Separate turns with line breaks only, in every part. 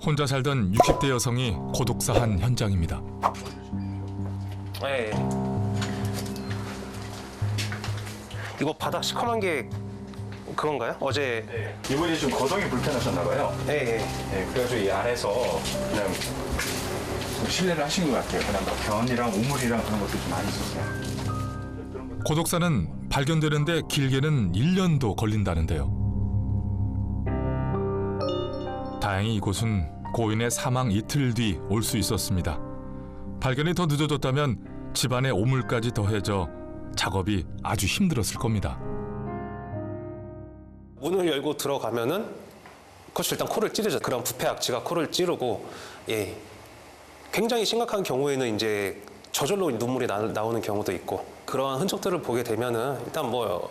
혼자 살던 60대 여성이 고독사한 현장입니다.
네. 이거 바닥 시커먼 게 그건가요? 어제.
네. 이분이 좀 거동이 불편하셨나 봐요.
네.
네, 그래가지고 이 안에서 그냥 좀 실례를 하신 것 같아요. 그냥 막 변이랑 우물이랑 그런 것도 좀 많이 있었어요.
고독사는 발견되는데 길게는 1년도 걸린다는데요. 다행히 이곳은 고인의 사망 이틀 뒤 올 수 있었습니다. 발견이 더 늦어졌다면 집안의 오물까지 더해져 작업이 아주 힘들었을 겁니다.
문을 열고 들어가면은 그렇죠. 일단 코를 찌르죠. 그런 부패 악취가 코를 찌르고, 예. 굉장히 심각한 경우에는 이제 저절로 눈물이 나오는 경우도 있고, 그러한 흔적들을 보게 되면은 일단 뭐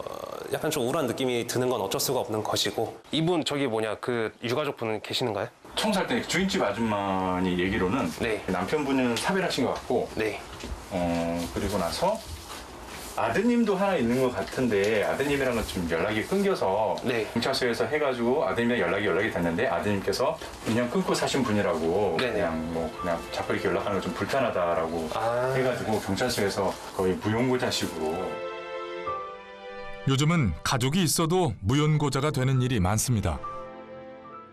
약간 좀 우울한 느낌이 드는 건 어쩔 수가 없는 것이고. 이분 저기 뭐냐 그 유가족 분은 계시는가요?
청소할 때 주인집 아줌마니 얘기로는
네.
남편분은 사별하신 것 같고,
네.
그리고 나서 아드님도 하나 있는 것 같은데 아드님이랑은 좀 연락이 끊겨서
네.
경찰서에서 해가지고 아드님이랑 연락이 됐는데 아드님께서 인연 끊고 사신 분이라고
네네.
그냥 자꾸 이렇게 연락하는 거 좀 불편하다라고 해가지고 경찰서에서 거의 무용고자식으로.
요즘은 가족이 있어도 무연고자가 되는 일이 많습니다.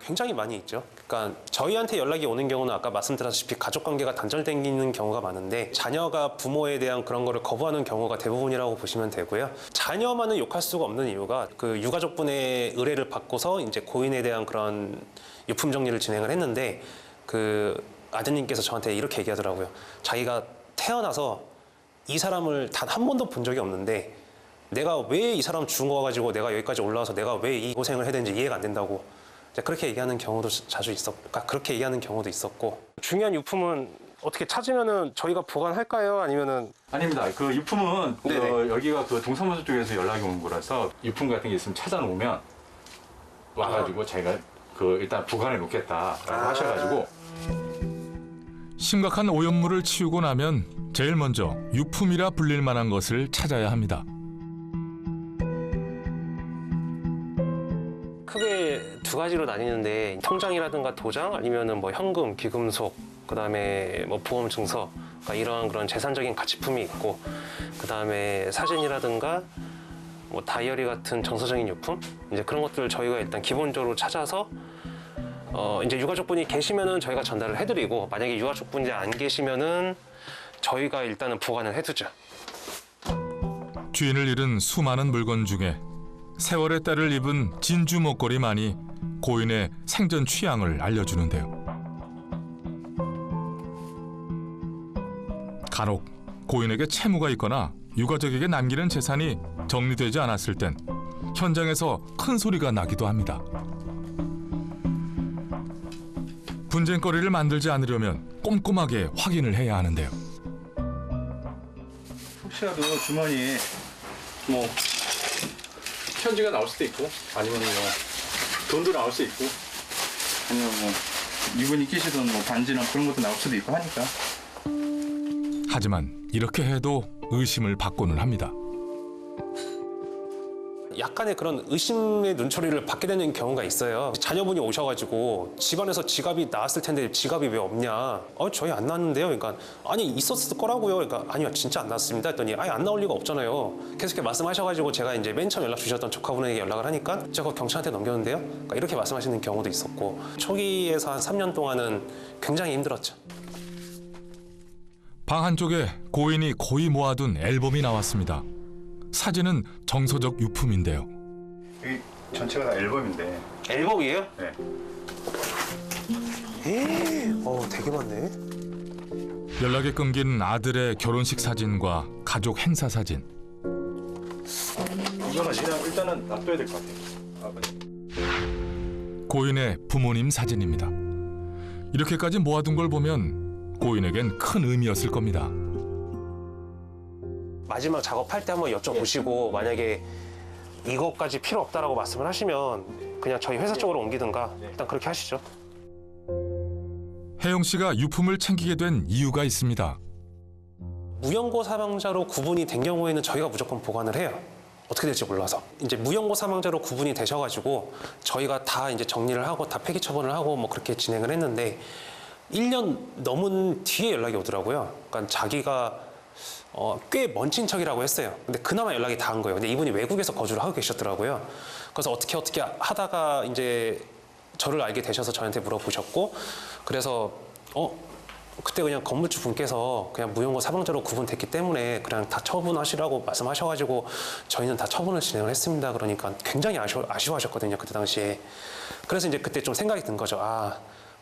굉장히 많이 있죠. 그러니까 저희한테 연락이 오는 경우는 아까 말씀드렸다시피 가족관계가 단절되는 경우가 많은데 자녀가 부모에 대한 그런 거를 거부하는 경우가 대부분이라고 보시면 되고요. 자녀만은 욕할 수가 없는 이유가 그 유가족분의 의뢰를 받고서 이제 고인에 대한 그런 유품 정리를 진행을 했는데 그 아드님께서 저한테 이렇게 얘기하더라고요. 자기가 태어나서 이 사람을 단 한 번도 본 적이 없는데 내가 왜 이 사람 죽은 거 가지고 내가 여기까지 올라와서 내가 왜 이 고생을 해야 되는지 이해가 안 된다고 그렇게 얘기하는 경우도 자주 그러니까 그렇게 얘기하는 경우도 있었고. 중요한 유품은 어떻게 찾으면은 저희가 보관할까요? 아니면은
아닙니다. 그 유품은
네네.
여기가 그 동사무소 쪽에서 연락이 온 거라서 유품 같은 게 있으면 찾아놓으면 와가지고 자기가 그 일단 보관해 놓겠다라고 하셔가지고.
심각한 오염물을 치우고 나면 제일 먼저 유품이라 불릴 만한 것을 찾아야 합니다.
크게 두 가지로 나뉘는데 통장이라든가 도장 아니면은 뭐 현금, 귀금속, 그다음에 뭐 보험 증서, 그러니까 이러한 그런 재산적인 가치품이 있고, 그다음에 사진이라든가 뭐 다이어리 같은 정서적인 유품, 이제 그런 것들을 저희가 일단 기본적으로 찾아서 이제 유가족분이 계시면은 저희가 전달을 해드리고, 만약에 유가족분이 안 계시면은 저희가 일단은 보관을 해두죠.
주인을 잃은 수많은 물건 중에 세월의 때를 입은 진주 목걸이만이 고인의 생전 취향을 알려주는데요. 간혹 고인에게 채무가 있거나 유가족에게 남기는 재산이 정리되지 않았을 땐 현장에서 큰 소리가 나기도 합니다. 분쟁거리를 만들지 않으려면 꼼꼼하게 확인을 해야 하는데요.
혹시라도 주머니에 뭐 편지가 나올 수도 있고 아니면 뭐 돈도 나올 수 있고 아니면 뭐 이분이 끼시던 뭐 반지나 그런 것도 나올 수도 있고 하니까.
하지만 이렇게 해도 의심을 받고는 합니다.
약간의 그런 의심의 눈초리를 받게 되는 경우가 있어요. 자녀분이 오셔가지고 집안에서 지갑이 나왔을 텐데 지갑이 왜 없냐? 저희 안 나왔는데요. 그러니까 아니 있었을 거라고요. 그러니까 아니요 진짜 안 나왔습니다. 했더니 아니 안 나올 리가 없잖아요. 계속 이렇게 말씀하셔가지고 제가 이제 맨 처음 연락 주셨던 조카분에게 연락을 하니까 제가 경찰한테 넘겼는데요. 그러니까 이렇게 말씀하시는 경우도 있었고 초기에서 한 3년 동안은 굉장히 힘들었죠.
방 한쪽에 고인이 고이 모아둔 앨범이 나왔습니다. 사진은 정서적 유품인데요.
여기 전체가 다 앨범인데.
앨범이에요?
네.
되게 많네.
연락이 끊긴 아들의 결혼식 사진과 가족 행사 사진.
이거는 그냥 일단은 놔둬야 될 것 같아요.
고인의 부모님 사진입니다. 이렇게까지 모아둔 걸 보면 고인에겐 큰 의미였을 겁니다.
마지막 작업할 때 한번 여쭤보시고 만약에 이것까지 필요 없다라고 말씀을 하시면 그냥 저희 회사 쪽으로 옮기든가 일단 그렇게 하시죠.
혜영 씨가 유품을 챙기게 된 이유가 있습니다.
무연고 사망자로 구분이 된 경우에는 저희가 무조건 보관을 해요. 어떻게 될지 몰라서 이제 무연고 사망자로 구분이 되셔가지고 저희가 다 이제 정리를 하고 다 폐기 처분을 하고 뭐 그렇게 진행을 했는데 1년 넘은 뒤에 연락이 오더라고요. 그러니까 자기가 꽤 먼 친척이라고 했어요. 근데 그나마 연락이 닿은 거예요. 근데 이분이 외국에서 거주를 하고 계셨더라고요. 그래서 어떻게 하다가 이제 저를 알게 되셔서 저한테 물어보셨고, 그래서 그때 그냥 건물주 분께서 그냥 무연고 사망자로 구분됐기 때문에 그냥 다 처분하시라고 말씀하셔가지고 저희는 다 처분을 진행을 했습니다. 그러니까 굉장히 아쉬워하셨거든요. 그때 당시에. 그래서 이제 그때 좀 생각이 든 거죠. 아,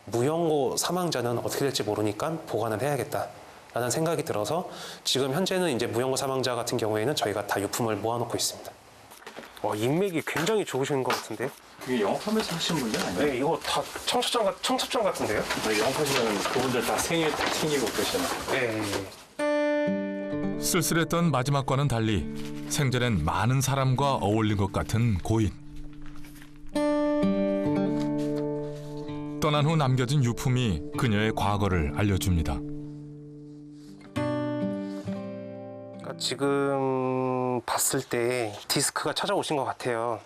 무연고 사망자는 어떻게 될지 모르니까 보관을 해야겠다라는 생각이 들어서 지금 현재는 이제 무연고 사망자 같은 경우에는 저희가 다 유품을 모아놓고 있습니다. 인맥이 굉장히 좋으신 것 같은데요?
이게 영업하면서 하시는 분들 아니에요?
네, 이거 다 청첩장 같은데요?
영업하시면 그분들 다 생일 다 챙기고 그러시나요?
네.
쓸쓸했던 마지막과는 달리 생전엔 많은 사람과 어울린 것 같은 고인. 떠난 후 남겨진 유품이 그녀의 과거를 알려줍니다.
지금 봤을 때 디스크가 찾아오신 것 같아요.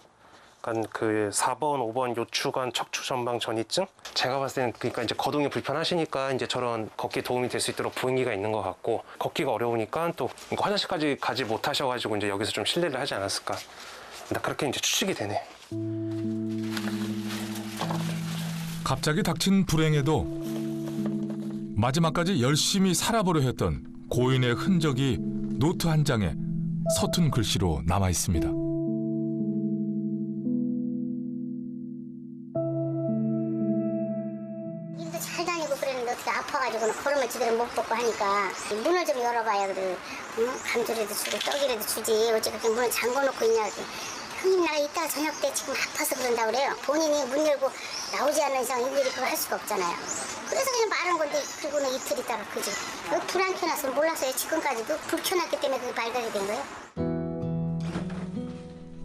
그러니까 그 4번, 5번 요추관 척추 전방 전이증? 제가 봤을 때는 그러니까 이제 거동이 불편하시니까 이제 저런 걷기에 도움이 될 수 있도록 보행기가 있는 것 같고, 걷기가 어려우니까 또 화장실까지 가지 못하셔가지고 이제 여기서 좀 실례를 하지 않았을까. 그렇게 이제 추측이 되네.
갑자기 닥친 불행에도 마지막까지 열심히 살아보려 했던 고인의 흔적이 노트 한 장에 서툰 글씨로 남아 있습니다.
일도 잘 다니고 그랬는데 어떻게 아파가지고는 걸음을 제대로 못 걷고 하니까 문을 좀 열어봐야 그래. 감자라도 주고 떡이라도 주지. 어째 그렇게 문을 잠궈놓고 있냐. 형님 나 이따가 저녁 때 지금 아파서 그런다 그래요. 본인이 문 열고 나오지 않는 이상 일일이 그걸 할 수가 없잖아요. 그래서 그냥 말한 건데 그리고는 이틀 있다가 그지. 불 안 켜놨으면 몰랐어요. 지금까지도 불 켜놨기 때문에 그게 발각이 된 거예요.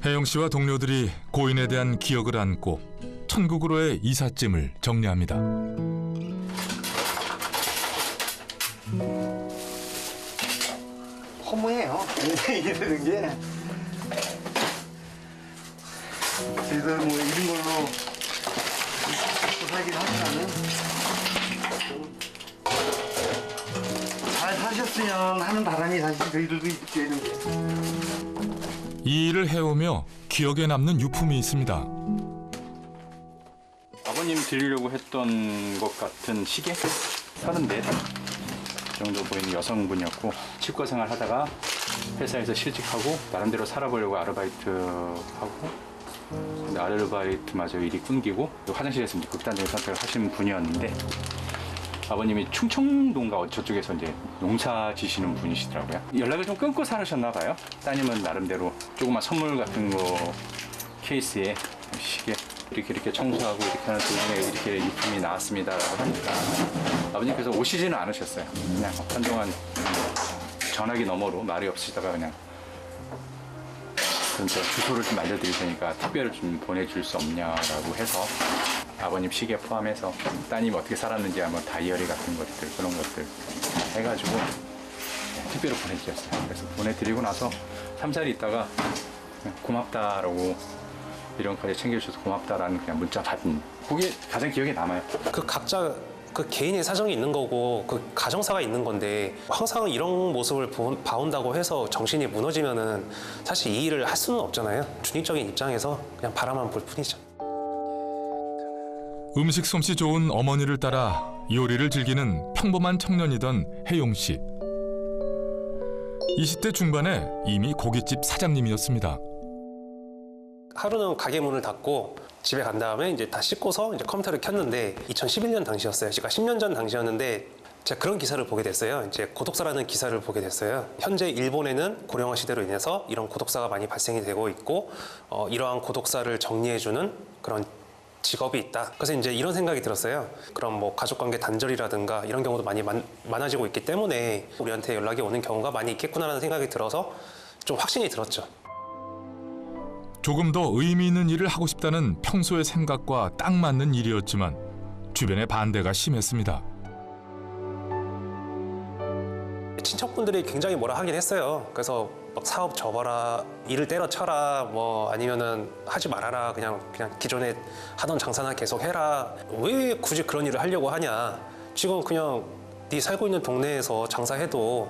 혜영 씨와 동료들이 고인에 대한 기억을 안고 천국으로의 이삿짐을 정리합니다.
허무해요. 인생이 되는 게. 저희들 뭐 이런 걸로 살긴 하지만은 잘 사셨으면 하는 바람이 사실 저희들도 있는데.
이 일을 해오며 기억에 남는 유품이 있습니다.
아버님 드리려고 했던 것 같은 시계? 34 정도 보이는 여성분이었고, 치과 생활 하다가 회사에서 실직하고 나름대로 살아보려고 아르바이트하고, 근데 아르바이트마저 일이 끊기고 화장실에서 이제 극단적인 선택을 하신 분이었는데, 아버님이 충청도인가 저쪽에서 이제 농사 지시는 분이시더라고요. 연락을 좀 끊고 살으셨나 봐요. 따님은 나름대로 조그만 선물 같은 거 케이스에 시계 이렇게 청소하고 이렇게 하는 도중에 이렇게 유품이 나왔습니다라고 하니까 아버님께서 오시지는 않으셨어요. 그냥 한동안 전화기 너머로 말이 없으시다가 그냥 그럼 제가 주소를 좀 알려드릴 테니까 택배를 좀 보내줄 수 없냐라고 해서 아버님 시계 포함해서 따님이 어떻게 살았는지 한번 다이어리 같은 것들 그런 것들 해가지고 택배로 보내드렸어요. 그래서 보내드리고 나서 3-4일 있다가 고맙다라고 이런 까지 챙겨주셔서 고맙다라는 그냥 문자 받은 그게 가장 기억에 남아요.
그 각자 그 개인의 사정이 있는 거고 그 가정사가 있는 건데 항상 이런 모습을 봐온다고 해서 정신이 무너지면은 사실 이 일을 할 수는 없잖아요. 중립적인 입장에서 그냥 바라만 볼 뿐이죠.
음식 솜씨 좋은 어머니를 따라 요리를 즐기는 평범한 청년이던 혜용 씨. 20대 중반에 이미 고깃집 사장님이었습니다.
하루는 가게 문을 닫고 집에 간 다음에 이제 다 씻고서 이제 컴퓨터를 켰는데 2011년 당시였어요. 그러니까 10년 전 당시였는데 제가 그런 기사를 보게 됐어요. 이제 고독사라는 기사를 보게 됐어요. 현재 일본에는 고령화 시대로 인해서 이런 고독사가 많이 발생이 되고 있고 이러한 고독사를 정리해주는 그런 직업이 있다. 그래서 이제 이런 생각이 들었어요. 그럼 뭐 가족관계 단절이라든가 이런 경우도 많이 많아지고 있기 때문에 우리한테 연락이 오는 경우가 많이 있겠구나라는 생각이 들어서 좀 확신이 들었죠.
조금 더 의미 있는 일을 하고 싶다는 평소의 생각과 딱 맞는 일이었지만 주변의 반대가 심했습니다.
친척분들이 굉장히 뭐라 하긴 했어요. 그래서 막 사업 접어라, 일을 때려쳐라, 뭐 아니면은 하지 말아라, 그냥 기존에 하던 장사나 계속 해라. 왜 굳이 그런 일을 하려고 하냐? 지금 그냥 네 살고 있는 동네에서 장사해도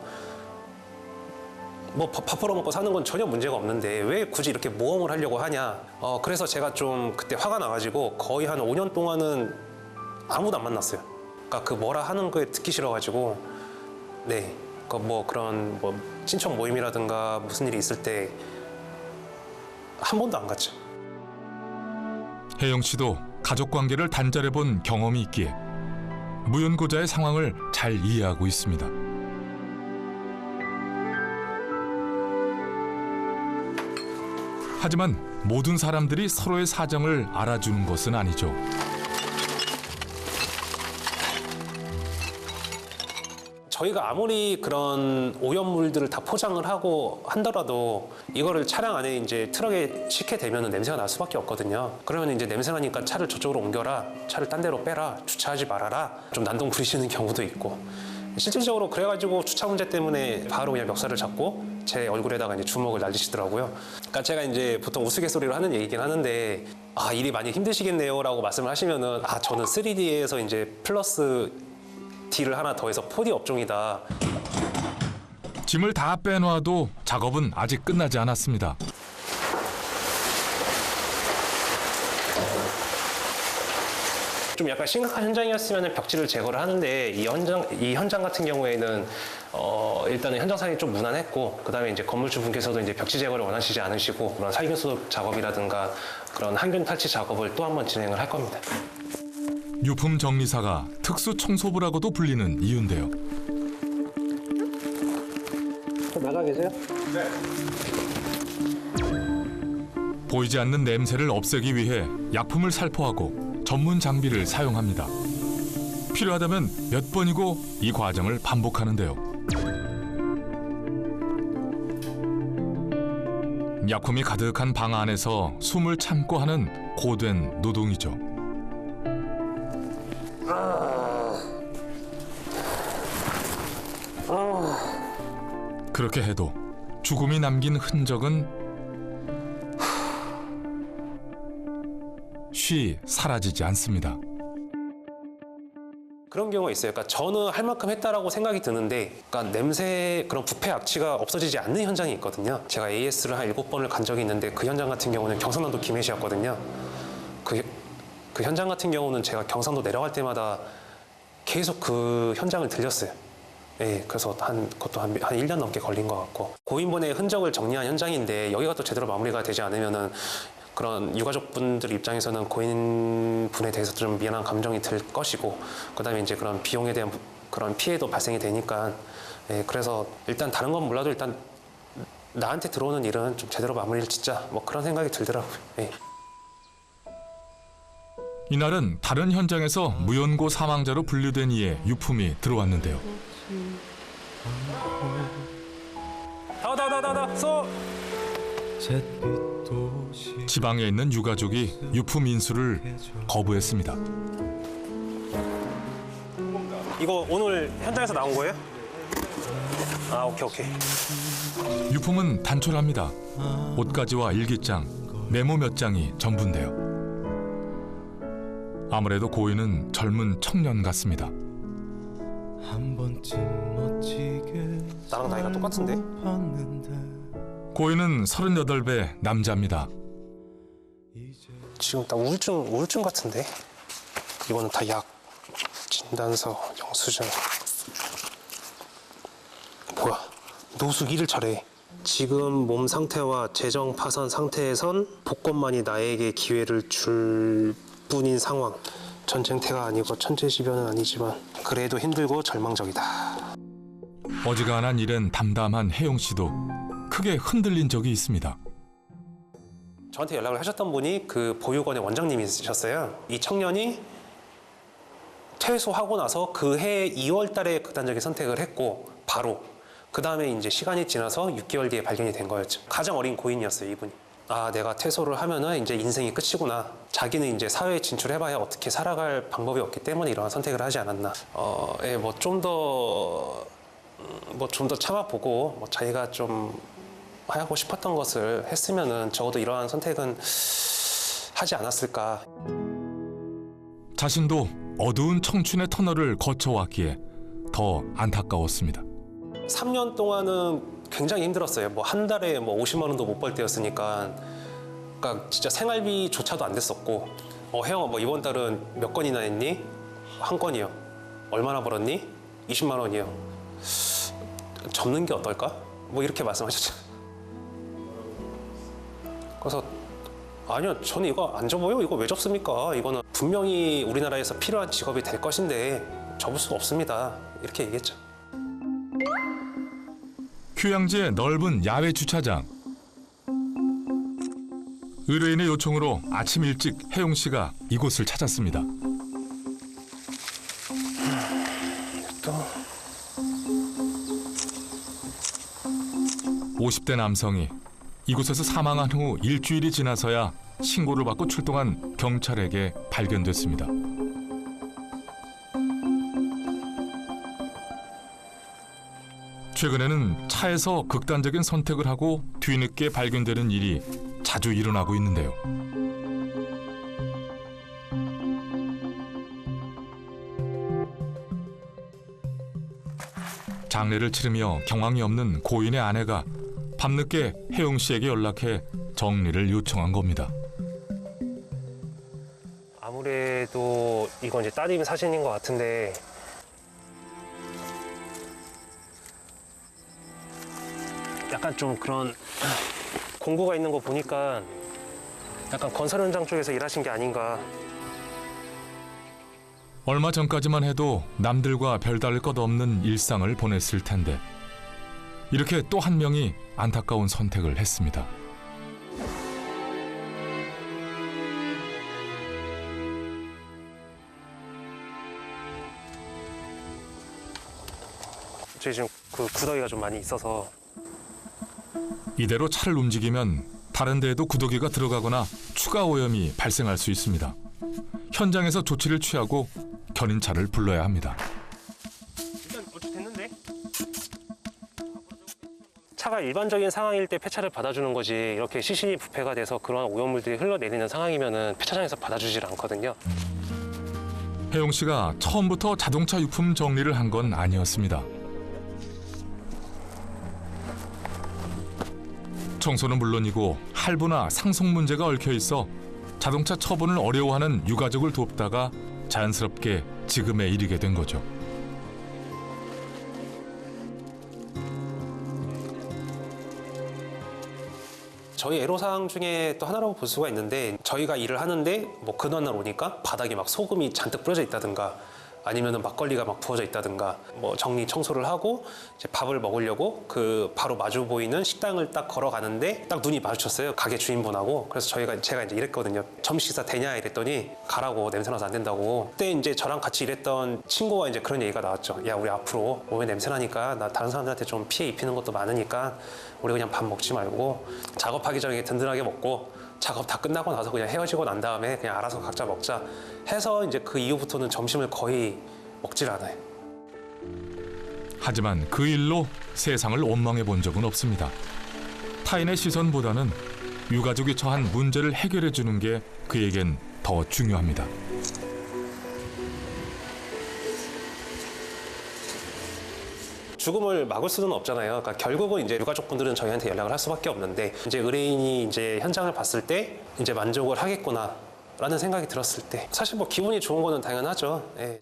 뭐 밥 벌어먹고 사는 건 전혀 문제가 없는데 왜 굳이 이렇게 모험을 하려고 하냐? 그래서 제가 좀 그때 화가 나가지고 거의 한 5년 동안은 아무도 안 만났어요. 그러니까 그 뭐라 하는 거에 듣기 싫어가지고 네, 뭐 그런 뭐 친척 모임이라든가 무슨 일이 있을 때 한 번도 안 갔죠.
혜영 씨도 가족 관계를 단절해 본 경험이 있기에 무연고자의 상황을 잘 이해하고 있습니다. 하지만 모든 사람들이 서로의 사정을 알아주는 것은 아니죠.
저희가 아무리 그런 오염물들을 다 포장을 하고 한더라도 이거를 차량 안에 이제 트럭에 싣게 되면 냄새가 날 수밖에 없거든요. 그러면 이제 냄새 나니까 차를 저쪽으로 옮겨라, 차를 딴 데로 빼라, 주차하지 말아라, 좀 난동 부리시는 경우도 있고. 실질적으로 그래가지고 주차 문제 때문에 바로 그냥 멱살을 잡고 제 얼굴에다가 이제 주먹을 날리시더라고요. 그러니까 제가 이제 보통 우스갯소리로 하는 얘기긴 하는데 일이 많이 힘드시겠네요라고 말씀을 하시면은 저는 3D에서 이제 플러스 D를 하나 더해서 4D 업종이다.
짐을 다 빼놓아도 작업은 아직 끝나지 않았습니다.
좀 약간 심각한 현장이었으면 벽지를 제거를 하는데 이 현장 같은 경우에는 일단은 현장 상황이 좀 무난했고 그다음에 이제 건물주 분께서도 이제 벽지 제거를 원하시지 않으시고 그런 살균 소독 작업이라든가 그런 항균 탈취 작업을 또 한 번 진행을 할 겁니다.
유품 정리사가 특수 청소부라고도 불리는 이유인데요.
나가 계세요?
네.
보이지 않는 냄새를 없애기 위해 약품을 살포하고 전문 장비를 사용합니다. 필요하다면 몇 번이고 이 과정을 반복하는데요. 약품이 가득한 방 안에서 숨을 참고 하는 고된 노동이죠. 그렇게 해도 죽음이 남긴 흔적은 쉬 사라지지 않습니다.
그런 경우가 있어요. 그러니까 저는 할 만큼 했다라고 생각이 드는데, 그러니까 냄새 그런 부패 악취가 없어지지 않는 현장이 있거든요. 제가 AS를 한 7번을 간 적이 있는데 그 현장 같은 경우는 경상남도 김해시였거든요. 그 현장 같은 경우는 제가 경상도 내려갈 때마다 계속 그 현장을 들렸어요. 예, 그래서 그것도 한 1년 넘게 걸린 것 같고, 고인분의 흔적을 정리한 현장인데 여기가 또 제대로 마무리가 되지 않으면은 그런 유가족분들 입장에서는 고인분에 대해서 좀 미안한 감정이 들 것이고, 그다음에 이제 그런 비용에 대한 그런 피해도 발생이 되니까, 예, 그래서 일단 다른 건 몰라도 일단 나한테 들어오는 일은 좀 제대로 마무리를 짓자, 뭐 그런 생각이 들더라고요. 예.
이날은 다른 현장에서 무연고 사망자로 분류된 이의 유품이 들어왔는데요.
다 쏘!
지방에 있는 유가족이 유품 인수를 거부했습니다.
이거 오늘 현장에서 나온 거예요? 오케이.
유품은 단촐합니다. 옷가지와 일기장, 메모 몇 장이 전부인데요. 아무래도 고인은 젊은 청년 같습니다.
나랑 나이가 똑같은데?
고인은 38배 남자입니다.
지금 딱 우울증 같은데? 이거는 다 약, 진단서, 영수증. 뭐야? 노숙 1일차래. 지금 몸 상태와 재정 파산 상태에선 복권만이 나에게 기회를 줄 뿐인 상황. 전쟁태가 아니고 천재지변은 아니지만 그래도 힘들고 절망적이다.
어지간한 일엔 담담한 혜영 씨도 크게 흔들린 적이 있습니다.
저한테 연락을 하셨던 분이 그 보육원의 원장님이셨어요. 이 청년이 퇴소하고 나서 그해 2월 달에 극단적인 선택을 했고 바로 그 다음에 이제 시간이 지나서 6개월 뒤에 발견이 된 거였죠. 가장 어린 고인이었어요, 이분이. 내가 퇴소를 하면은 이제 인생이 끝이구나. 자기는 이제 사회에 진출해봐야 어떻게 살아갈 방법이 없기 때문에 이러한 선택을 하지 않았나. 좀 더 참아보고 자기가 좀 하고 싶었던 것을 했으면은 적어도 이러한 선택은 하지 않았을까.
자신도 어두운 청춘의 터널을 거쳐왔기에 더 안타까웠습니다.
3년 동안은 굉장히 힘들었어요. 뭐 한 달에 뭐 50만 원도 못 벌 때였으니까, 그러니까 진짜 생활비조차도 안 됐었고, 형, 뭐 이번 달은 몇 건이나 했니? 한 건이요. 얼마나 벌었니? 20만 원이요. 접는 게 어떨까? 뭐 이렇게 말씀하셨죠. 그래서 아니요, 저는 이거 안 접어요. 이거 왜 접습니까? 이거는 분명히 우리나라에서 필요한 직업이 될 것인데 접을 수가 없습니다. 이렇게 얘기했죠.
휴양지의 넓은 야외 주차장. 의뢰인의 요청으로 아침 일찍 혜용 씨가 이곳을 찾았습니다.
또
50대 남성이 이곳에서 사망한 후 일주일이 지나서야 신고를 받고 출동한 경찰에게 발견됐습니다. 최근에는 차에서 극단적인 선택을 하고 뒤늦게 발견되는 일이 자주 일어나고 있는데요. 장례를 치르며 경황이 없는 고인의 아내가 밤늦게 혜용 씨에게 연락해 정리를 요청한 겁니다.
아무래도 이건 이제 따님 사진인 것 같은데, 약간 좀 그런 공고가 있는 거 보니까 약간 건설 현장 쪽에서 일하신 게 아닌가.
얼마 전까지만 해도 남들과 별다를 것 없는 일상을 보냈을 텐데 이렇게 또 한 명이 안타까운 선택을 했습니다.
저희 지금 그 구더기가 좀 많이 있어서.
이대로 차를 움직이면 다른 데에도 구더기가 들어가거나 추가 오염이 발생할 수 있습니다. 현장에서 조치를 취하고 견인차를 불러야 합니다.
일단 어찌 됐는데? 차가 일반적인 상황일 때 폐차를 받아주는 거지, 이렇게 시신이 부패가 돼서 그런 오염물들이 흘러내리는 상황이면은 폐차장에서 받아주질 않거든요.
혜용 씨가 처음부터 자동차 유품 정리를 한 건 아니었습니다. 청소는 물론이고 할부나 상속 문제가 얽혀 있어 자동차 처분을 어려워하는 유가족을 돕다가 자연스럽게 지금에 이르게 된 거죠.
저희 애로사항 중에 또 하나라고 볼 수가 있는데, 저희가 일을 하는데 뭐 근원날 오니까 바닥에 막 소금이 잔뜩 뿌려져 있다든가, 아니면은 막걸리가 막 부어져 있다든가, 뭐 정리 청소를 하고 이제 밥을 먹으려고 그 바로 마주 보이는 식당을 딱 걸어가는데 딱 눈이 마주쳤어요, 가게 주인분하고. 그래서 제가 이제 이랬거든요. 점심 식사 되냐 이랬더니 가라고, 냄새나서 안 된다고. 그때 이제 저랑 같이 일했던 친구가 이제 그런 얘기가 나왔죠. 야, 우리 앞으로 몸에 냄새나니까 나 다른 사람들한테 좀 피해 입히는 것도 많으니까 우리 그냥 밥 먹지 말고 작업하기 전에 든든하게 먹고 작업 다 끝나고 나서 그냥 헤어지고 난 다음에 그냥 알아서 각자 먹자 해서 이제 그 이후부터는 점심을 거의 먹질 않아요.
하지만 그 일로 세상을 원망해 본 적은 없습니다. 타인의 시선보다는 유가족이 처한 문제를 해결해 주는 게 그에겐 더 중요합니다.
죽음을 막을 수는 없잖아요. 그러니까 결국은 이제 유가족분들은 저희한테 연락을 할 수밖에 없는데, 이제 의뢰인이 이제 현장을 봤을 때 이제 만족을 하겠구나라는 생각이 들었을 때 사실 뭐 기분이 좋은 거는 당연하죠. 예.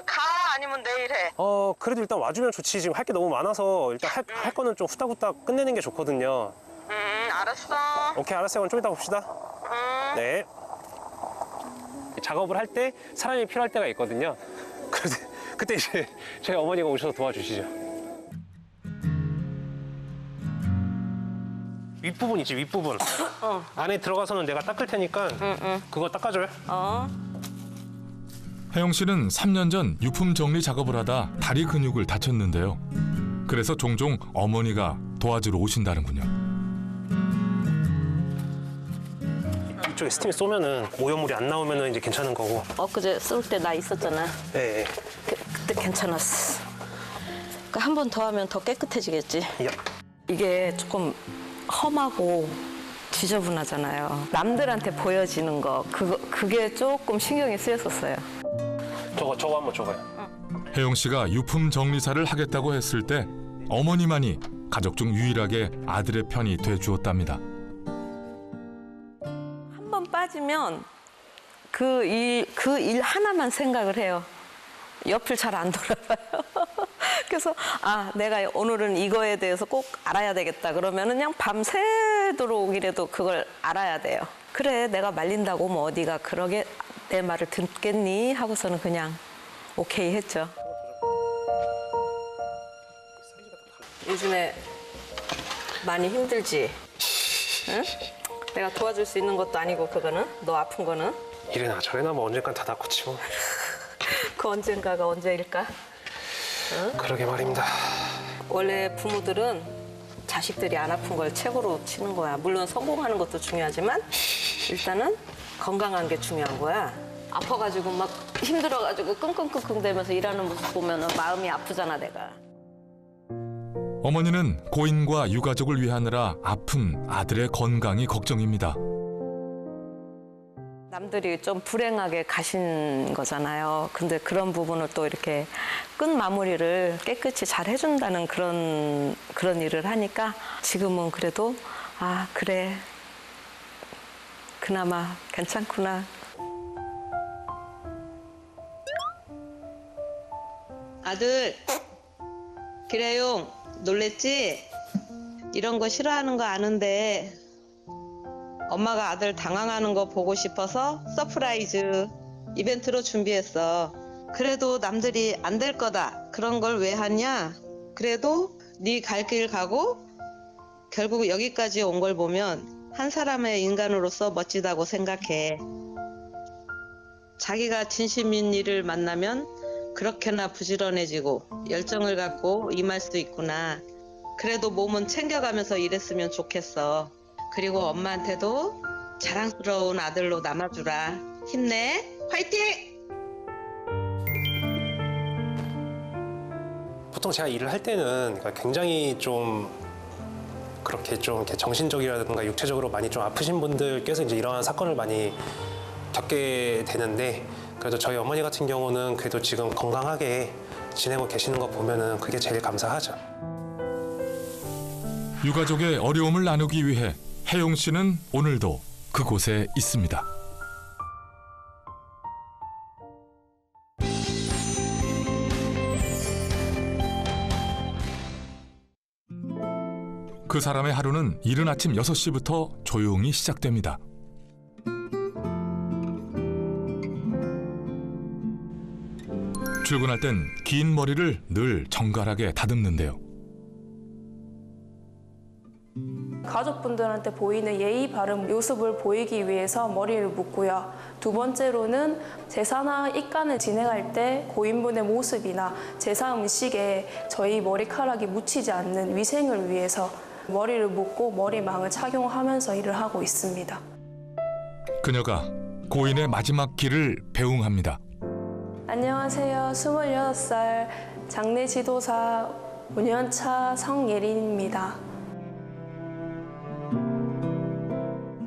가 아니면 내일 해.
그래도 일단 와주면 좋지. 지금 할 게 너무 많아서 일단 할 거는 좀 후딱후딱 끝내는 게 좋거든요.
알았어.
오케이, 알았어요. 그럼 좀 이따 봅시다. 네. 작업을 할 때 사람이 필요할 때가 있거든요. 그때 이제 저희 어머니가 오셔서 도와주시죠. 윗부분 있지, 윗부분. 안에 들어가서는 내가 닦을 테니까 그거 닦아줘요.
혜영 씨는 3년 전 유품 정리 작업을 하다 다리 근육을 다쳤는데요. 그래서 종종 어머니가 도와주러 오신다는군요.
이쪽에 스팀이 쏘면은 오염물이 안 나오면은 이제 괜찮은 거고.
엊그제 쏠 때 나 있었잖아.
네.
그때 괜찮았어.
그러니까 한 번 더 하면 더 깨끗해지겠지.
예.
이게 조금 험하고 지저분하잖아요. 남들한테 보여지는 거 그게 조금 신경이 쓰였었어요.
저거 한번 줘봐요.
혜영 씨가 유품 정리사를 하겠다고 했을 때 어머니만이 가족 중 유일하게 아들의 편이 돼 주었답니다.
한 번 빠지면 그 일 하나만 생각을 해요. 옆을 잘 안 돌아봐요. 그래서 내가 오늘은 이거에 대해서 꼭 알아야 되겠다. 그러면은 그냥 밤새도록이라도 그걸 알아야 돼요. 그래, 내가 말린다고 뭐 어디가 그러게 내 말을 듣겠니? 하고서는 그냥 오케이 했죠. 요즘에 많이 힘들지? 응? 내가 도와줄 수 있는 것도 아니고 그거는? 너 아픈 거는?
이래나 저래나 뭐 언젠간 다 낫겠지 뭐.
그 언젠가가 언제일까?
그러게 말입니다.
원래 부모들은 자식들이 안 아픈 걸 최고로 치는 거야. 물론 성공하는 것도 중요하지만 일단은 건강한 게 중요한 거야. 아파가지고 막 힘들어가지고 끙끙끙끙 대면서 일하는 모습 보면 마음이 아프잖아, 내가.
어머니는 고인과 유가족을 위하느라 아픈 아들의 건강이 걱정입니다.
남들이 좀 불행하게 가신 거잖아요. 근데 그런 부분을 또 이렇게 끝 마무리를 깨끗이 잘 해준다는 그런 일을 하니까 지금은 그래도 그래, 그나마 괜찮구나. 아들, 기래용 놀랬지? 이런 거 싫어하는 거 아는데 엄마가 아들 당황하는 거 보고 싶어서 서프라이즈 이벤트로 준비했어. 그래도 남들이 안 될 거다 그런 걸 왜 하냐? 그래도 네 갈 길 가고 결국 여기까지 온 걸 보면 한 사람의 인간으로서 멋지다고 생각해. 자기가 진심인 일을 만나면 그렇게나 부지런해지고 열정을 갖고 임할 수 있구나. 그래도 몸은 챙겨가면서 일했으면 좋겠어. 그리고 엄마한테도 자랑스러운 아들로 남아주라. 힘내. 화이팅!
보통 제가 일을 할 때는 굉장히 좀 그렇게 좀 이렇게 정신적이라든가 육체적으로 많이 좀 아프신 분들께서 이제 이러한 사건을 많이 겪게 되는데, 그래도 저희 어머니 같은 경우는 그래도 지금 건강하게 지내고 계시는 거 보면은 그게 제일 감사하죠.
유가족의 어려움을 나누기 위해 혜용 씨는 오늘도 그곳에 있습니다. 그 사람의 하루는 이른 아침 6시부터 조용히 시작됩니다. 출근할 땐 긴 머리를 늘 정갈하게 다듬는데요.
가족분들한테 보이는 예의 바른 모습을 보이기 위해서 머리를 묶고요. 두 번째로는 제사나 입간을 진행할 때 고인분의 모습이나 제사 음식에 저희 머리카락이 묻히지 않는 위생을 위해서 머리를 묶고 머리망을 착용하면서 일을 하고 있습니다.
그녀가 고인의 마지막 길을 배웅합니다.
안녕하세요. 26살 장례 지도사 5년차 성예린입니다.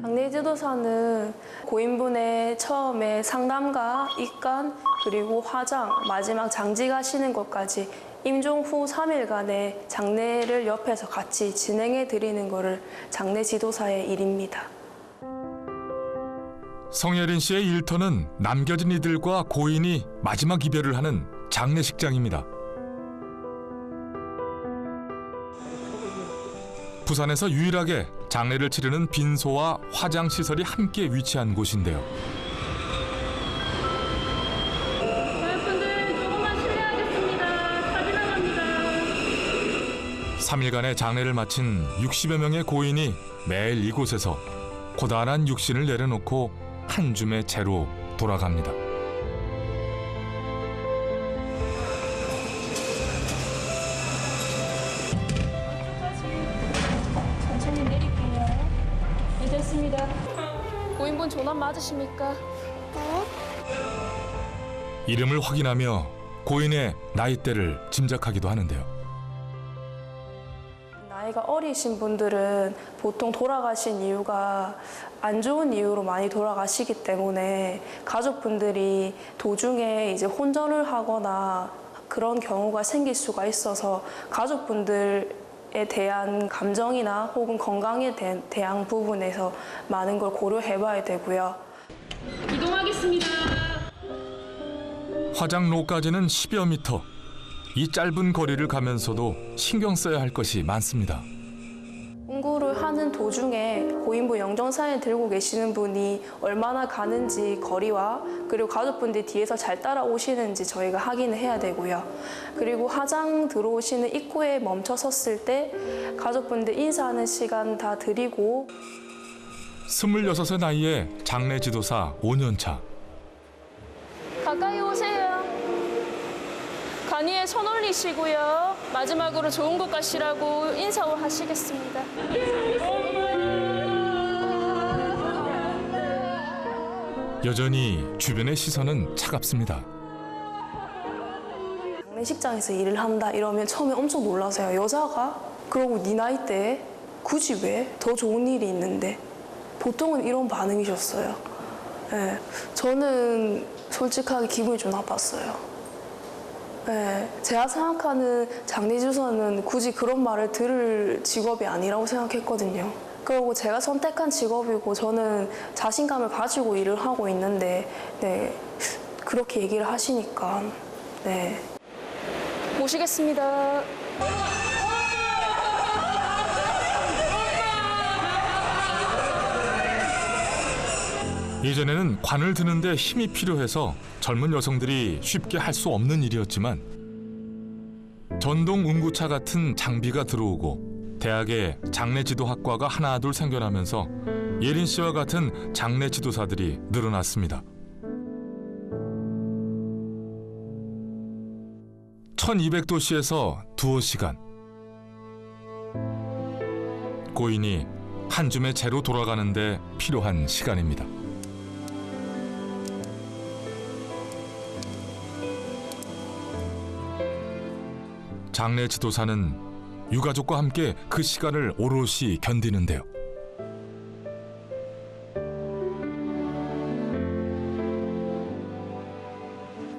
장례 지도사는 고인분의 처음에 상담과 입간 그리고 화장, 마지막 장지 가시는 것까지 임종 후 3일간의 장례를 옆에서 같이 진행해 드리는 것을 장례 지도사의 일입니다.
성예린 씨의 일터는 남겨진 이들과 고인이 마지막 이별을 하는 장례식장입니다. 부산에서 유일하게 장례를 치르는 빈소와 화장 시설이 함께 위치한 곳인데요.
저분들 조금만 실례하겠습니다. 사진 나갑니다.
3일간의 장례를 마친 60여 명의 고인이 매일 이곳에서 고단한 육신을 내려놓고 한 줌의 재로 돌아갑니다.
천천히 내릴게요. 괜찮습니다. 고인분 전환 맞으십니까?
이름을 확인하며 고인의 나이대를 짐작하기도 하는데요.
나이가 어리신 분들은 보통 돌아가신 이유가 안 좋은 이유로 많이 돌아가시기 때문에 가족분들이 도중에 이제 혼전을 하거나 그런 경우가 생길 수가 있어서 가족분들에 대한 감정이나 혹은 건강에 대한 부분에서 많은 걸 고려해 봐야 되고요.
이동하겠습니다.
화장로까지는 10여 미터. 이 짧은 거리를 가면서도 신경 써야 할 것이 많습니다.
공구를 하는 도중에 고인부 영정사진 들고 계시는 분이 얼마나 가는지 거리와 그리고 가족분들이 뒤에서 잘 따라오시는지 저희가 확인을 해야 되고요. 그리고 화장 들어오시는 입구에 멈춰 섰을 때 가족분들 인사하는 시간 다 드리고
26의 나이에 장례 지도사 5년 차.
가까이 오세요. 간이에 손 올리시고요. 마지막으로 좋은 곳 가시라고 인사하시겠습니다.
여전히 주변의 시선은 차갑습니다.
장례식장에서 일을 한다 이러면 처음에 엄청 놀라세요. 여자가? 그러고 네 나이대에 굳이 왜? 더 좋은 일이 있는데. 보통은 이런 반응이셨어요. 네, 저는 솔직하게 기분이 좀 나빴어요. 네, 제가 생각하는 장례주사는 굳이 그런 말을 들을 직업이 아니라고 생각했거든요. 그리고 제가 선택한 직업이고 저는 자신감을 가지고 일을 하고 있는데 네, 그렇게 얘기를 하시니까 네. 모시겠습니다.
예전에는 관을 드는데 힘이 필요해서 젊은 여성들이 쉽게 할 수 없는 일이었지만 전동 운구차 같은 장비가 들어오고 대학에 장례지도학과가 하나둘 생겨나면서 예린 씨와 같은 장례 지도사들이 늘어났습니다. 1200도씨에서 두어 시간. 고인이 한 줌의 재로 돌아가는데 필요한 시간입니다. 장례 지도사는 유가족과 함께 그 시간을 오롯이 견디는데요.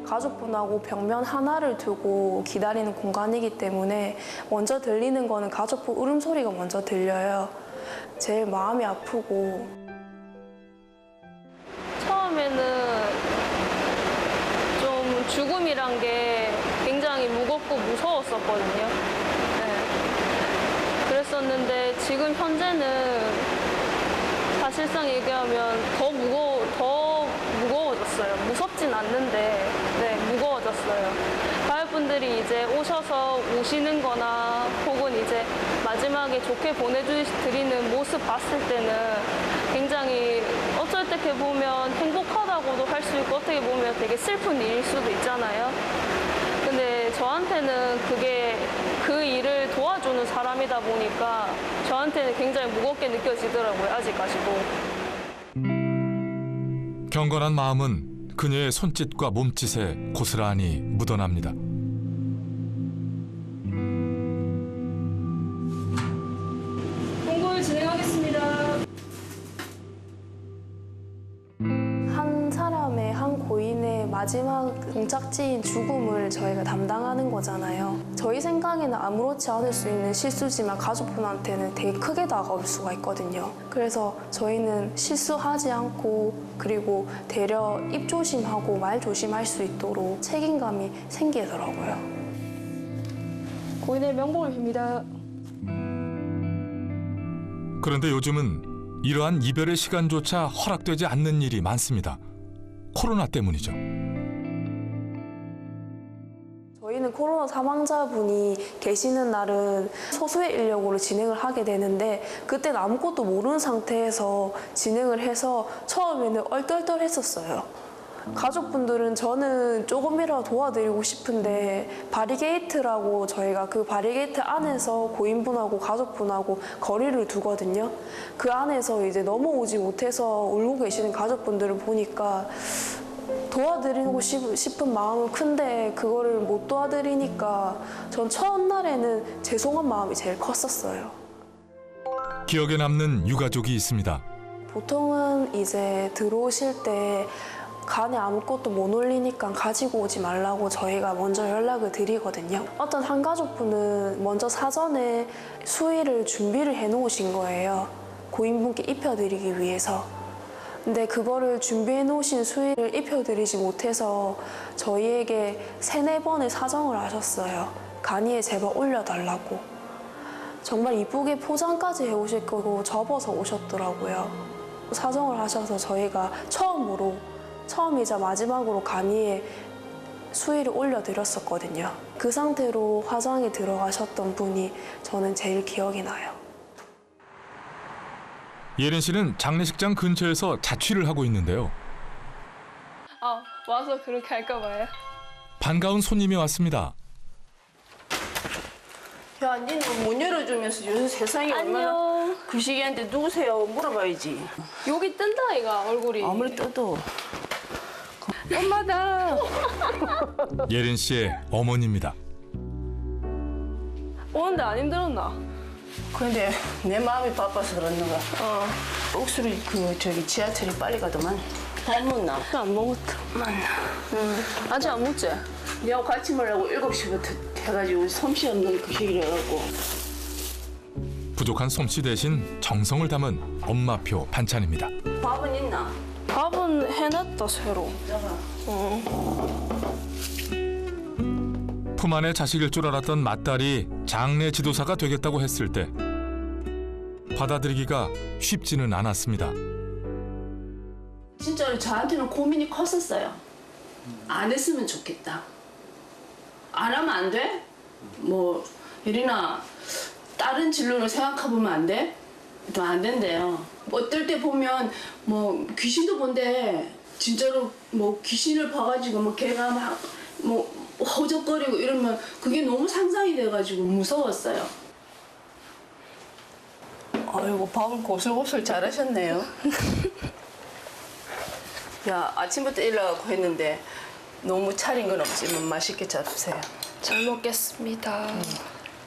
가족분하고 벽면 하나를 두고 기다리는 공간이기 때문에 먼저 들리는 거는 가족분 울음소리가 먼저 들려요. 제일 마음이 아프고 처음에는 좀 죽음이란 게 굉장히 무겁고 무서웠었거든요. 네. 그랬었는데 지금 현재는 사실상 얘기하면 더 무거워졌어요. 무섭진 않는데 네, 무거워졌어요. 가족분들이 이제 오셔서 우시는 거나 혹은 이제 마지막에 좋게 보내드리는 모습 봤을 때는 굉장히 어쩔 때 이렇게 보면 행복하다고도 할 수 있고 어떻게 보면 되게 슬픈 일일 수도 있잖아요. 근데 저한테는 그게 그 일을 도와주는 사람이다 보니까 저한테는 굉장히 무겁게 느껴지더라고요, 아직까지도.
경건한 마음은 그녀의 손짓과 몸짓에 고스란히 묻어납니다.
공고를 진행하겠습니다. 한 사람의, 한 고인의 마지막 종착지인 죽음을 저희가 담당하는 거잖아요. 저희 생각에는 아무렇지 않을 수 있는 실수지만 가족분한테는 되게 크게 다가올 수가 있거든요. 그래서 저희는 실수하지 않고 그리고 되려 입 조심하고 말 조심할 수 있도록 책임감이 생기더라고요. 고인의 명복을 빕니다.
그런데 요즘은 이러한 이별의 시간조차 허락되지 않는 일이 많습니다. 코로나 때문이죠.
저희는 코로나 사망자분이 계시는 날은 소수의 인력으로 진행을 하게 되는데 그때는 아무것도 모르는 상태에서 진행을 해서 처음에는 얼떨떨했었어요. 가족분들은 저는 조금이라도 도와드리고 싶은데 바리게이트라고 저희가 그 바리게이트 안에서 고인분하고 가족분하고 거리를 두거든요. 그 안에서 이제 넘어오지 못해서 울고 계시는 가족분들을 보니까 도와드리고 싶은 마음은 큰데 그거를 못 도와드리니까 전 첫날에는 죄송한 마음이 제일 컸었어요.
기억에 남는 유가족이 있습니다.
보통은 이제 들어오실 때 간에 아무것도 못 올리니까 가지고 오지 말라고 저희가 먼저 연락을 드리거든요. 어떤 한 가족분은 먼저 사전에 수의를 준비를 해놓으신 거예요. 고인분께 입혀드리기 위해서. 근데 그거를 준비해 놓으신 수의를 입혀드리지 못해서 저희에게 3-4번의 사정을 하셨어요. 간이에 제발 올려달라고. 정말 이쁘게 포장까지 해오실 거고 접어서 오셨더라고요. 사정을 하셔서 저희가 처음이자 마지막으로 간이에 수의를 올려드렸었거든요. 그 상태로 화장이 들어가셨던 분이 저는 제일 기억이 나요.
예린 씨는 장례식장 근처에서 자취를 하고 있는데요.
와서 그렇게 할까 봐요.
반가운 손님이 왔습니다.
야, 니는 문 열어주면서 요새 세상이 얼마나 그 시기한테 누구세요? 물어봐야지.
여기 뜬다 이가 얼굴이.
아무리 떠도. 엄마다.
예린 씨의 어머니입니다.
오는데 안 힘들었나?
근데 내 마음이 바빠서 그랬는가. 옥수리 지하철이 빨리 가더만. 밥 먹나?
안 먹었다.
맞나.
아직 안 먹지?
니하고 같이 먹으려고 7시부터 해가지고 솜씨 없는 그 시기를 해갖고.
부족한 솜씨 대신 정성을 담은 엄마표 반찬입니다.
밥은 있나?
밥은 해놨다 새로.
품 안의 자식일 줄 알았던 맏딸이 장례 지도사가 되겠다고 했을 때 받아들이기가 쉽지는 않았습니다.
진짜로 저한테는 고민이 컸었어요. 안 했으면 좋겠다. 안 하면 안 돼? 뭐 예린아 다른 진로를 생각해보면 안 돼? 또 안 된대요. 어떨 때 보면 뭐 귀신도 본데 진짜로 뭐 귀신을 봐가지고 뭐 걔가 막 뭐 허적거리고 이러면 그게 너무 상상이 돼가지고 무서웠어요. 아이고 밥을 고슬고슬 잘하셨네요. 야 아침부터 일어나고 했는데 너무 차린 건 없지만 맛있게 잘 드세요.
잘 먹겠습니다.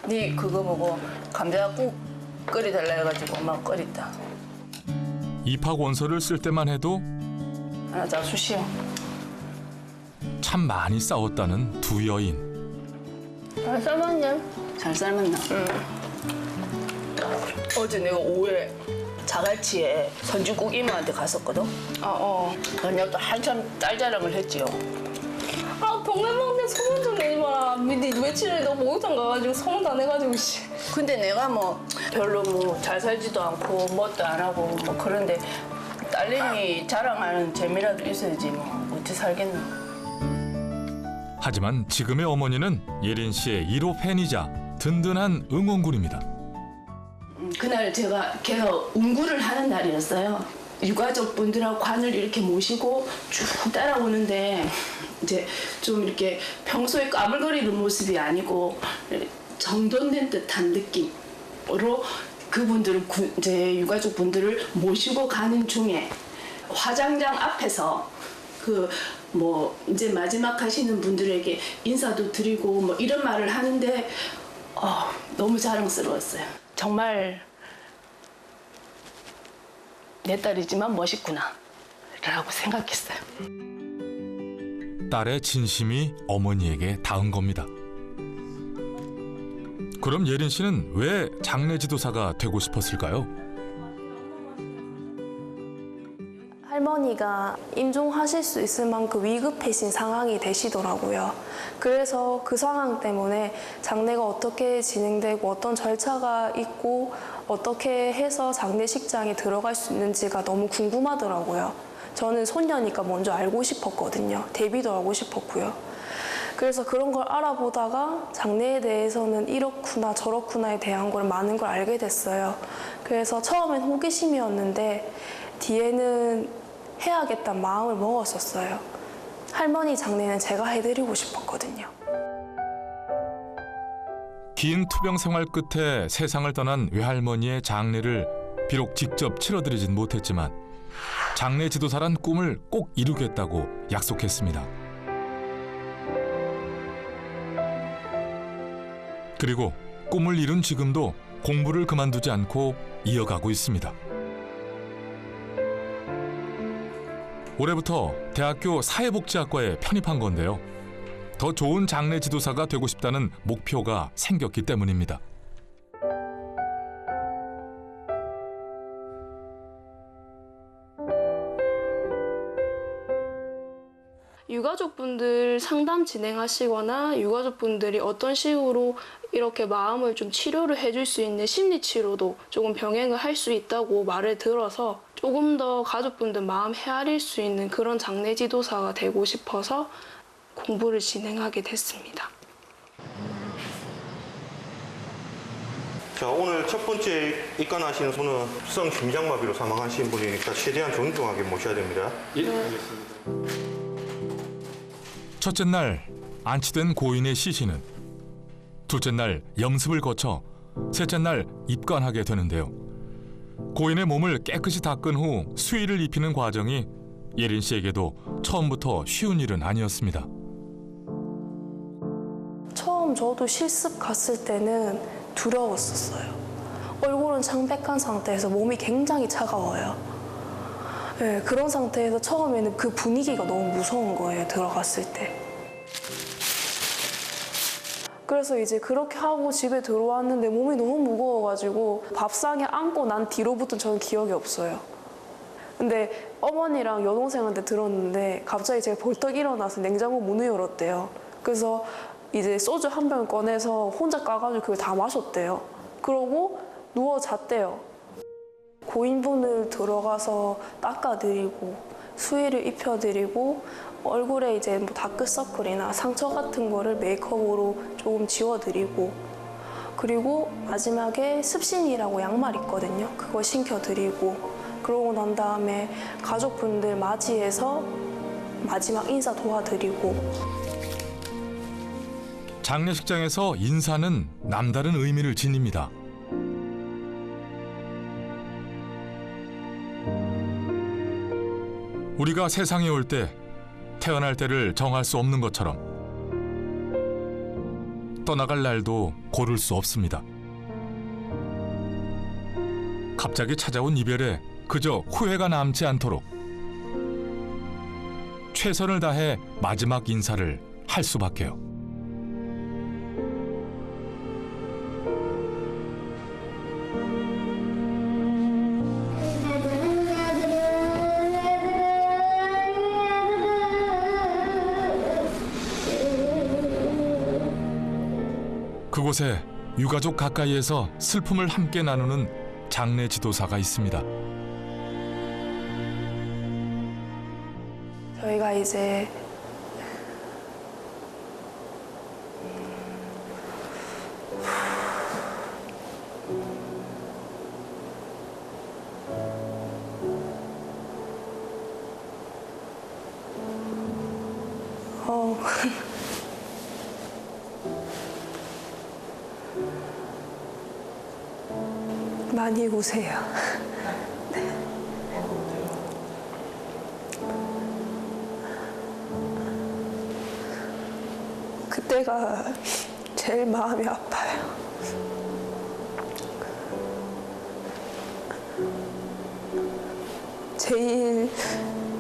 네 그거 보고 감자국 끓여달라 해가지고 엄마가 끓였다.
입학 원서를 쓸 때만 해도
하나 잡수시오.
참 많이 싸웠다는 두 여인.
잘 삶았냐?
잘 삶았나? 응. 어제 내가 오후에 자갈치에 선주국 이모한테 갔었거든. 그냥 또 한참 딸 자랑을 했지요.
동네 먹는데 소문 좀 내지 마라. 며칠 전에 너 목욕탕 가가지고 소문 다 내가지고 씨.
근데 내가 뭐 별로 뭐 잘 살지도 않고 뭣도 안 하고 뭐 그런데 딸내미 자랑하는 재미라도 있어야지 뭐 어찌 살겠노.
하지만 지금의 어머니는 예린 씨의 1호 팬이자 든든한 응원군입니다.
그날 걔가 운구를 하는 날이었어요. 유가족 분들하고 관을 이렇게 모시고 쭉 따라오는데 이제 좀 이렇게 평소에 까불거리는 모습이 아니고 정돈된 듯한 느낌으로 그분들을 이제 유가족 분들을 모시고 가는 중에 화장장 앞에서 뭐 이제 마지막 하시는 분들에게 인사도 드리고 뭐 이런 말을 하는데 너무 자랑스러웠어요. 정말 내 딸이지만 멋있구나 라고 생각했어요.
딸의 진심이 어머니에게 닿은 겁니다. 그럼 예린 씨는 왜 장례 지도사가 되고 싶었을까요?
할머니가 임종하실 수 있을 만큼 위급해진 상황이 되시더라고요. 그래서 그 상황 때문에 장례가 어떻게 진행되고 어떤 절차가 있고 어떻게 해서 장례식장에 들어갈 수 있는지가 너무 궁금하더라고요. 저는 손녀니까 먼저 알고 싶었거든요. 대비도 하고 싶었고요. 그래서 그런 걸 알아보다가 장례에 대해서는 이렇구나 저렇구나에 대한 걸 많은 걸 알게 됐어요. 그래서 처음엔 호기심이었는데 뒤에는 해야겠다는 마음을 먹었었어요. 할머니 장례는 제가 해드리고 싶었거든요.
긴 투병 생활 끝에 세상을 떠난 외할머니의 장례를 비록 직접 치러드리진 못했지만 장래 지도사란 꿈을 꼭 이루겠다고 약속했습니다. 그리고 꿈을 이룬 지금도 공부를 그만두지 않고 이어가고 있습니다. 올해부터 대학교 사회복지학과에 편입한 건데요. 더 좋은 장래 지도사가 되고 싶다는 목표가 생겼기 때문입니다.
유가족분들 상담 진행하시거나 유가족분들이 어떤 식으로 이렇게 마음을 좀 치료를 해줄 수 있는 심리치료도 조금 병행을 할 수 있다고 말을 들어서 조금 더 가족분들 마음 헤아릴 수 있는 그런 장래 지도사가 되고 싶어서 공부를 진행하게 됐습니다.
자, 오늘 첫 번째 입관하시는 분은 성 심장마비로 사망하신 분이니까 최대한 존중하게 모셔야 됩니다.
예, 알겠습니다.
첫째 날 안치된 고인의 시신은 둘째 날 염습을 거쳐 셋째 날 입관하게 되는데요. 고인의 몸을 깨끗이 닦은 후 수의를 입히는 과정이 예린 씨에게도 처음부터 쉬운 일은 아니었습니다.
처음 저도 실습 갔을 때는 두려웠었어요. 얼굴은 창백한 상태에서 몸이 굉장히 차가워요. 네, 그런 상태에서 처음에는 그 분위기가 너무 무서운 거예요, 들어갔을 때. 그래서 이제 그렇게 하고 집에 들어왔는데 몸이 너무 무거워가지고 밥상에 앉고 난 뒤로부터는 저는 기억이 없어요. 근데 어머니랑 여동생한테 들었는데 갑자기 제가 벌떡 일어나서 냉장고 문을 열었대요. 그래서 이제 소주 한 병 꺼내서 혼자 까가지고 그걸 다 마셨대요. 그러고 누워 잤대요. 고인분을 들어가서 닦아드리고 수의를 입혀드리고 얼굴에 이제 뭐 다크서클이나 상처 같은 거를 메이크업으로 조금 지워드리고 그리고 마지막에 습신이라고 양말 있거든요. 그거 신겨드리고 그러고 난 다음에 가족분들 맞이해서 마지막 인사 도와드리고
장례식장에서 인사는 남다른 의미를 지닙니다. 우리가 세상에 올 때 태어날 때를 정할 수 없는 것처럼 떠나갈 날도 고를 수 없습니다. 갑자기 찾아온 이별에 그저 후회가 남지 않도록 최선을 다해 마지막 인사를 할 수밖에요. 그곳에 유가족 가까이에서 슬픔을 함께 나누는 장례 지도사가 있습니다.
저희가 이제 많이 우세요. 네. 그때가 제일 마음이 아파요. 제일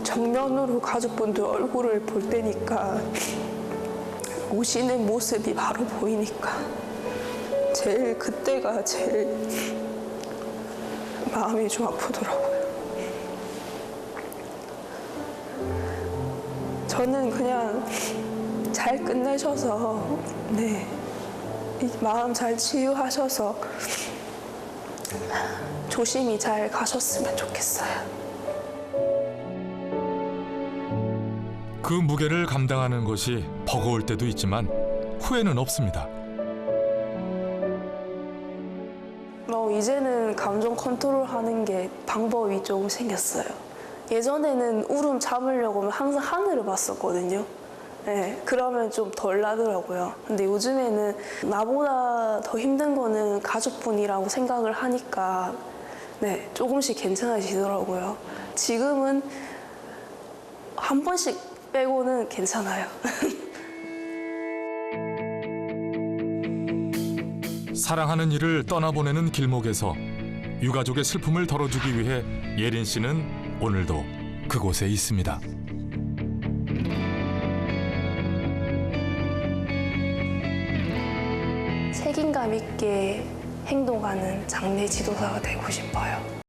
정면으로 가족분들 얼굴을 볼 때니까 우시는 모습이 바로 보이니까 제일 그때가 제일 마음이 좀 아프더라고요. 저는 그냥 잘 끝내셔서 네, 이 마음 잘 치유하셔서 조심히 잘 가셨으면 좋겠어요.
그 무게를 감당하는 것이 버거울 때도 있지만 후회는 없습니다.
이제는 감정 컨트롤하는 게 방법이 조금 생겼어요. 예전에는 울음 참으려고 하면 항상 하늘을 봤었거든요. 네, 그러면 좀 덜 나더라고요. 근데 요즘에는 나보다 더 힘든 거는 가족분이라고 생각을 하니까 네, 조금씩 괜찮아지더라고요. 지금은 한 번씩 빼고는 괜찮아요.
사랑하는 이를 떠나보내는 길목에서 유가족의 슬픔을 덜어주기 위해 예린 씨는 오늘도 그곳에 있습니다.
책임감 있게 행동하는 장례 지도사가 되고 싶어요.